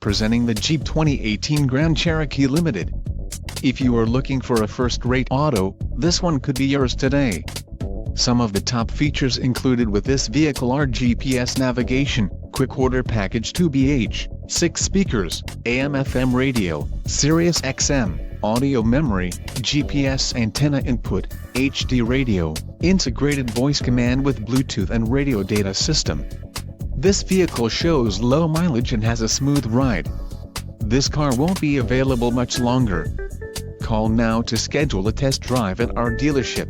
presenting the Jeep 2018 Grand Cherokee Limited. If you are looking for a first-rate auto, this one could be yours today. Some of the top features included with this vehicle are GPS navigation, quick order package 2BH, 6 speakers, AM/FM radio, Sirius XM, audio memory, GPS antenna input, HD radio, integrated voice command with Bluetooth and radio data system. This vehicle shows low mileage and has a smooth ride. This car won't be available much longer. Call now to schedule a test drive at our dealership.